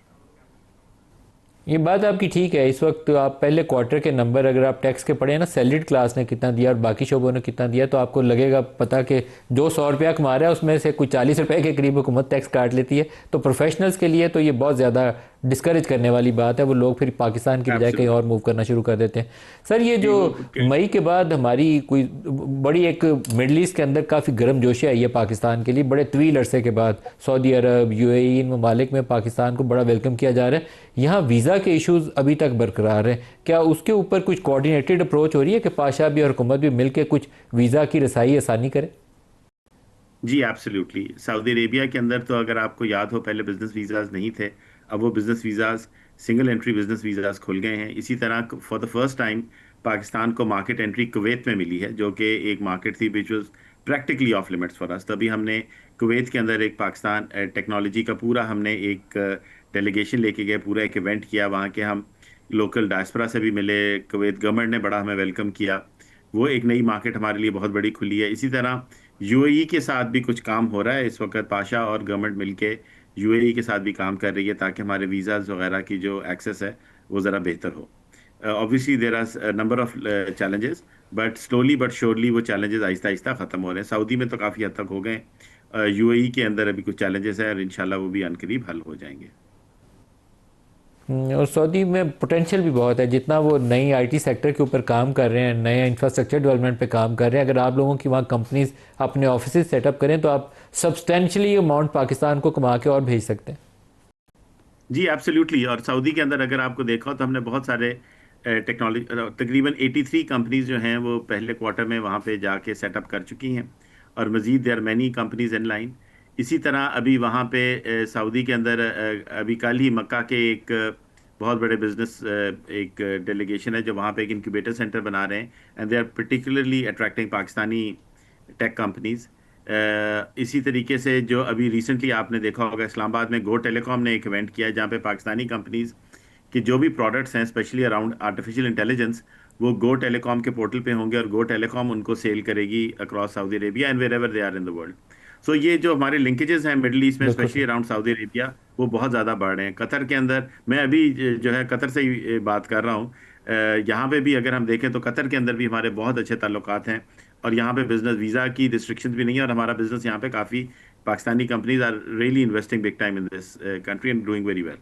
ये बात आपकी ठीक है। इस वक्त आप पहले क्वार्टर के नंबर अगर आप टैक्स के पढ़े ना, सैलरीड क्लास ने कितना दिया और बाकी शोबों ने कितना दिया, तो आपको लगेगा पता कि जो 100 रुपया कमा रहा है उसमें से कुछ 40 रुपये के करीब हुकूमत टैक्स काट लेती है। तो प्रोफेशनल्स के लिए तो ये बहुत ज़्यादा डिस्करेज करने वाली बात है। वो लोग फिर पाकिस्तान की बजाय कहीं और मूव करना शुरू कर देते हैं। सर, ये जो मई के बाद हमारी कोई बड़ी एक मिडल ईस्ट के अंदर काफ़ी गर्म जोशी आई है पाकिस्तान के लिए, बड़े तवील अरसे के बाद सऊदी अरब, UAE, इन ममालिक में पाकिस्तान को बड़ा वेलकम किया जा रहा है। यहाँ वीज़ा के इशूज़ अभी तक बरकरार हैं। क्या उसके ऊपर कुछ कोऑर्डिनेटेड अप्रोच हो रही है कि पाशा भी और हुकूमत भी मिलकर कुछ वीज़ा की रसाई आसानी करें? जी एब्सोल्युटली। सऊदी अरेबिया के अंदर तो अगर आपको याद हो, पहले बिजनेस वीज़ाज़ नहीं थे, अब वो business visas, single entry business visas खुल गए हैं। इसी तरह for the first time Pakistan को मार्केट एंट्री कुवैत में मिली है, जो कि एक मार्केट थी which was practically of limits for us. तभी हमने कुवैत के अंदर एक पाकिस्तान टेक्नोलॉजी का पूरा हमने एक डेलीगेशन लेके गए, पूरा एक इवेंट किया। वहाँ के हम लोकल डायस्पोरा से भी मिले, कुवैत गवर्नमेंट ने बड़ा हमें वेलकम किया। वो एक नई मार्केट हमारे लिए बहुत बड़ी खुली है। इसी तरह यूएई के साथ भी कुछ काम हो रहा है इस वक्त। पाशा और गवर्नमेंट मिलके यूएई के साथ भी काम कर रही है ताकि हमारे वीज़ाज़ वगैरह की जो एक्सेस है वो ज़रा बेहतर हो। Obviously there are number of challenges, but slowly but surely वो चैलेंजेस आहिस्ता आहिस्ता ख़त्म हो रहे हैं। सऊदी में तो काफ़ी हद तक हो गए, यूएई के अंदर अभी कुछ चैलेंजेस है और इंशाल्लाह वो भी अनकरीब हल हो जाएंगे। और सऊदी में पोटेंशियल भी बहुत है, जितना वो नई आईटी सेक्टर के ऊपर काम कर रहे हैं, नए इंफ्रास्ट्रक्चर डेवलपमेंट पे काम कर रहे हैं। अगर आप लोगों की वहाँ कंपनीज अपने ऑफिस सेटअप करें तो आप सब्सटेंशली अमाउंट पाकिस्तान को कमा के और भेज सकते हैं। जी एब्सोल्युटली। और सऊदी के अंदर अगर आपको देखा हो तो हमने बहुत सारे टेक्नोलॉजी, तकरीबन 83 कंपनीज जो हैं वो पहले क्वार्टर में वहाँ पे जाके सेटअप कर चुकी हैं, और मज़ीद there many companies in line. इसी तरह अभी वहाँ पे सऊदी के अंदर अभी कल ही मक्का के एक बहुत बड़े बिजनेस एक डेलीगेशन है जो वहाँ पे एक इंक्यूबेटर सेंटर बना रहे हैं, and they are particularly attracting Pakistani tech companies. इसी तरीके से जो अभी रिसेंटली आपने देखा होगा, इस्लामाबाद में गो टेलीकॉम ने एक इवेंट किया जहाँ पे पाकिस्तानी कंपनीज कि जो भी प्रोडक्ट्स हैं स्पेशली अराउंड आर्टिफिशियल इंटेलिजेंस वो गो टेलीकॉम के पोर्टल पे होंगे, और गो टेलीकॉम उनको सेल करेगी across Saudi Arabia and wherever they are in the world. So ये जो हमारे लिंकेजेस हैं मिडल ईस्ट में स्पेशली अराउंड सऊदी अरेबिया वो बहुत ज़्यादा बढ़ रहे हैं। कतर के अंदर मैं अभी जो है कतर से ही बात कर रहा हूँ, यहाँ पे भी अगर हम देखें तो कतर के अंदर भी हमारे बहुत अच्छे ताल्लुकात हैं, और यहाँ पे बिजनेस वीज़ा की रिस्ट्रिक्शंस भी नहीं है, और हमारा बिजनेस यहाँ पे काफ़ी Pakistani companies are really investing big time in this country and doing very well.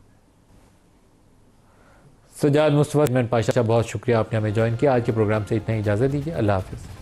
Sajjad Mustafa Pasha, बहुत शुक्रिया आपने हमें ज्वाइन किया। आज के प्रोग्राम से इतना ही इजाज़त दीजिए। अल्लाह हाफिज़।